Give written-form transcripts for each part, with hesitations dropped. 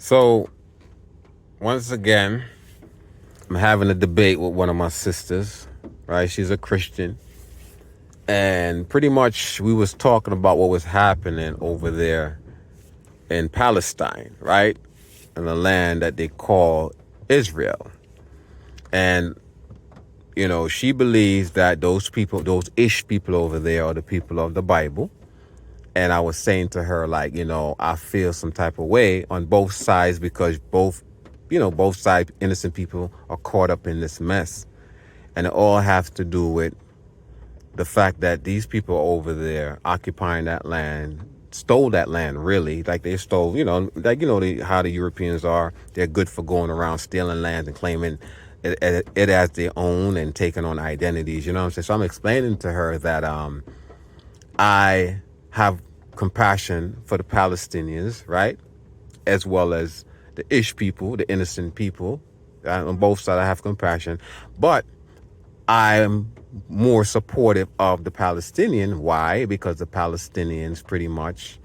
So, once again, I'm having a debate with one of my sisters, right? She's a Christian. And pretty much we was talking about what was happening over there in Palestine, right? In the land that they call Israel. And, she believes that those people, those Ish people over there are the people of the Bible. And I was saying to her, like, I feel some type of way on both sides because both sides, innocent people are caught up in this mess. And it all has to do with the fact that these people over there occupying that land stole that land, really. Like they stole, how the Europeans are. They're good for going around stealing land and claiming it as their own and taking on identities. You know what I'm saying? So I'm explaining to her that I have compassion for the Palestinians, right? As well as the Ish people, the innocent people. On both sides, I have compassion. But I'm more supportive of the Palestinian. Why? Because the Palestinians pretty much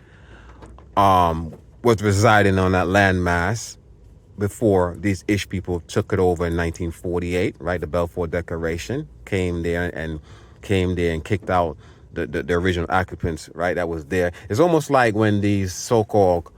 was residing on that landmass before these Ish people took it over in 1948, right? The Balfour Declaration came there and kicked out the original occupants, right? That was there. It's almost like when these so-called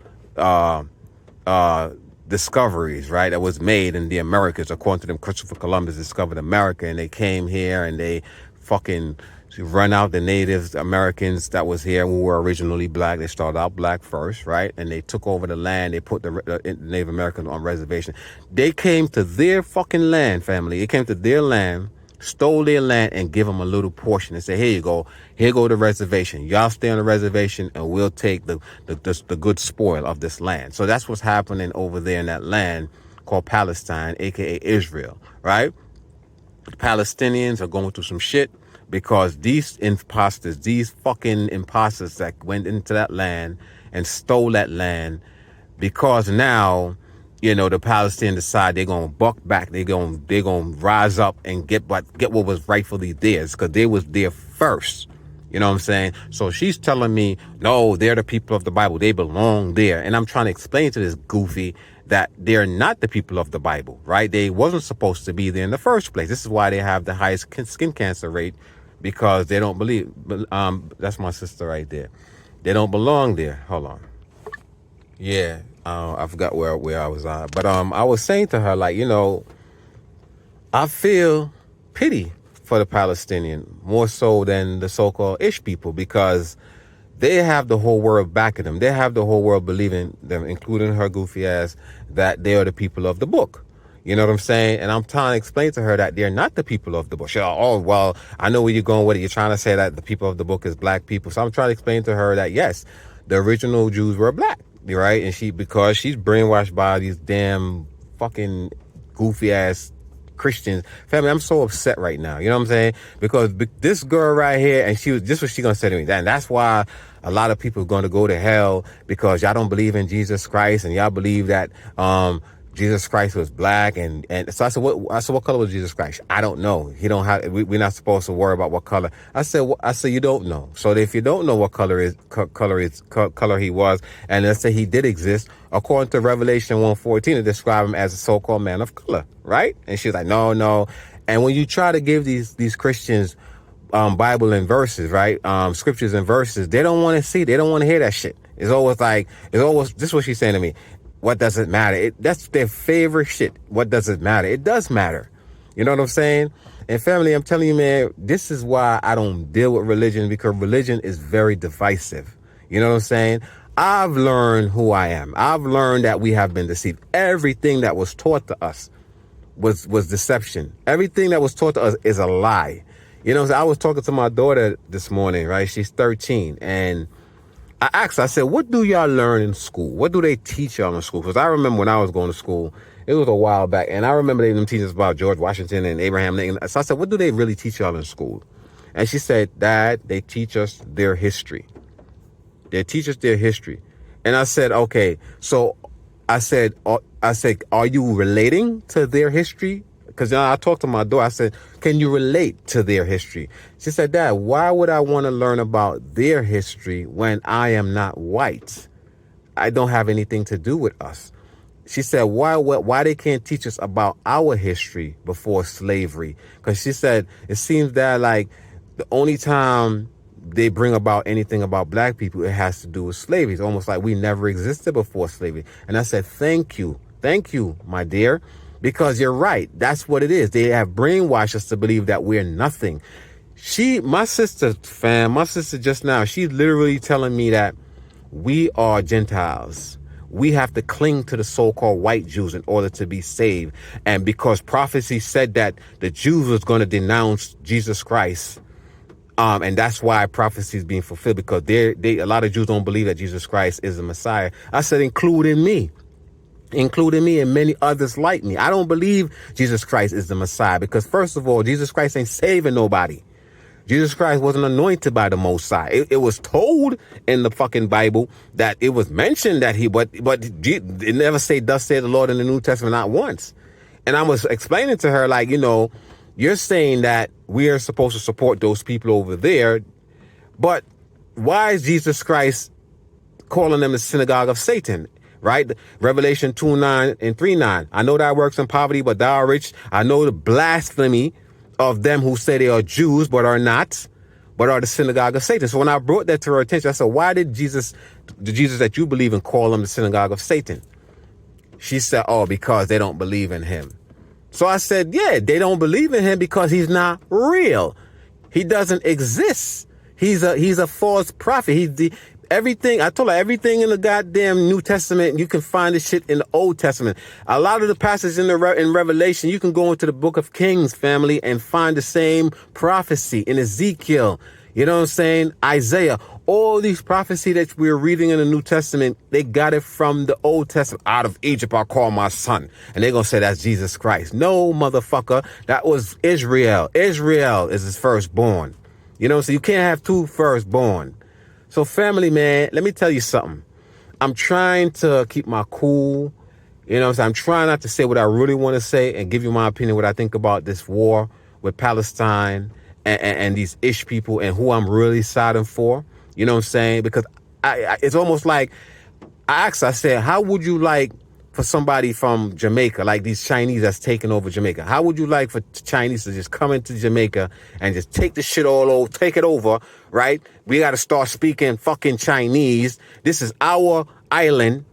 discoveries, right, that was made in the Americas. According to them, Christopher Columbus discovered America, and they came here and they fucking run out the Native Americans that was here who were originally black. They started out black first, right, and they took over the land. They put the Native Americans on reservation. They came to their fucking land, family. They came to their land, stole their land, and give them a little portion and say, here you go, here go the reservation. Y'all stay on the reservation and we'll take the good spoil of this land. So that's what's happening over there in that land called Palestine, aka Israel, right? The Palestinians are going through some shit because these imposters, these fucking imposters that went into that land and stole that land, because now the Palestinians decide they're gonna buck back. They're gonna rise up and get what was rightfully theirs because they was there first. You know what I'm saying? So she's telling me, no, they're the people of the Bible. They belong there. And I'm trying to explain to this goofy that they're not the people of the Bible, right? They wasn't supposed to be there in the first place. This is why they have the highest skin cancer rate, because they don't believe. That's my sister right there. They don't belong there. Hold on. Yeah, I forgot where I was at. But I was saying to her, like, I feel pity for the Palestinian more so than the so-called Ish people, because they have the whole world backing them. They have the whole world believing them, including her goofy ass, that they are the people of the book. You know what I'm saying? And I'm trying to explain to her that they're not the people of the book. She's like, oh, well, I know where you're going with it. You're trying to say that the people of the book is black people. So I'm trying to explain to her that, yes, the original Jews were black, right? And because she's brainwashed by these damn fucking goofy ass Christians. Family, I'm so upset right now. You know what I'm saying? Because this girl right here, and this was she gonna say to me. And that's why a lot of people are gonna go to hell, because y'all don't believe in Jesus Christ, and y'all believe that Jesus Christ was black, and so I said, what color was Jesus Christ? I don't know. He don't have. We're not supposed to worry about what color. I said you don't know. So if you don't know what color he was, and let's say he did exist, according to Revelation 1:14, it described him as a so-called man of color, right? And she's like, no. And when you try to give these Christians Bible and verses, right? Scriptures and verses, they don't want to see. They don't want to hear that shit. It's always this is what she's saying to me. What does it matter? That's their favorite shit. What does it matter? It does matter. You know what I'm saying? And family, I'm telling you, man, this is why I don't deal with religion, because religion is very divisive. You know what I'm saying? I've learned who I am. I've learned that we have been deceived. Everything that was taught to us was deception. Everything that was taught to us is a lie. You know what I'm saying? I was talking to my daughter this morning, right? She's 13, and I asked, I said, what do y'all learn in school? What do they teach y'all in school? Because I remember when I was going to school, it was a while back, and I remember them teaching us about George Washington and Abraham Lincoln. So I said, what do they really teach y'all in school? And she said, Dad, they teach us their history. They teach us their history. And I said, okay, so I said, are you relating to their history? Because I talked to my daughter. I said, can you relate to their history? She said, Dad, why would I want to learn about their history when I am not white? I don't have anything to do with us. she said, why they can't teach us about our history before slavery? Because she said it seems that like the only time they bring about anything about black people, it has to do with slavery. It's almost like we never existed before slavery. And I said, thank you, my dear, because you're right. That's what it is. They have brainwashed us to believe that we're nothing. My sister just now, she's literally telling me that we are Gentiles. We have to cling to the so-called white Jews in order to be saved. And because prophecy said that the Jews was going to denounce Jesus Christ, and that's why prophecy is being fulfilled, because a lot of Jews don't believe that Jesus Christ is the Messiah. I said, including me and many others like me. I don't believe Jesus Christ is the Messiah because, first of all, Jesus Christ ain't saving nobody. Jesus Christ wasn't anointed by the Most High. It was told in the fucking Bible that it was mentioned that but it never say, thus said the Lord in the New Testament, not once. And I was explaining to her, like, you're saying that we are supposed to support those people over there, but why is Jesus Christ calling them the synagogue of Satan? Right? Revelation 2:9 and 3:9. I know that works in poverty, but thou art rich. I know the blasphemy of them who say they are Jews, but are not, but are the synagogue of Satan. So when I brought that to her attention, I said, why did the Jesus that you believe in, call them the synagogue of Satan? She said, oh, because they don't believe in him. So I said, yeah, they don't believe in him because he's not real. He doesn't exist. He's a false prophet. Everything, I told her, everything in the goddamn New Testament, you can find this shit in the Old Testament. A lot of the passages in Revelation, you can go into the book of Kings, family, and find the same prophecy in Ezekiel. You know what I'm saying? Isaiah. All these prophecy that we're reading in the New Testament, they got it from the Old Testament. Out of Egypt, I'll call my son. And they're going to say that's Jesus Christ. No, motherfucker. That was Israel. Israel is his firstborn. You know, so you can't have two firstborn. So family, man, let me tell you something. I'm trying to keep my cool. You know what I'm saying? I'm trying not to say what I really want to say and give you my opinion, what I think about this war with Palestine and these ish people and who I'm really siding for. You know what I'm saying? Because it's almost like I said, how would you like for somebody from Jamaica, like these Chinese that's taking over Jamaica? How would you like for Chinese to just come into Jamaica and just take the shit all over, take it over, right? We got to start speaking fucking Chinese. This is our island.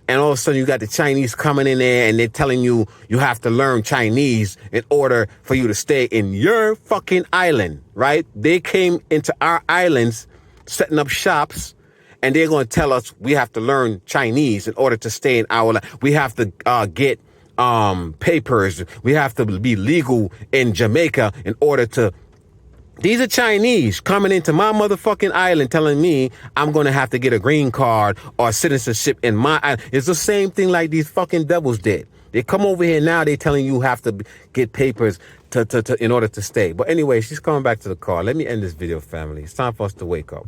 And all of a sudden you got the Chinese coming in there and they're telling you you have to learn Chinese in order for you to stay in your fucking island, right? They came into our islands setting up shops, and they're going to tell us we have to learn Chinese in order to stay in our life. We have to get papers. We have to be legal in Jamaica in order to... These are Chinese coming into my motherfucking island telling me I'm going to have to get a green card or citizenship in my island. It's the same thing like these fucking devils did. They come over here now, they're telling you have to get papers to in order to stay. But anyway, she's coming back to the car. Let me end this video, family. It's time for us to wake up.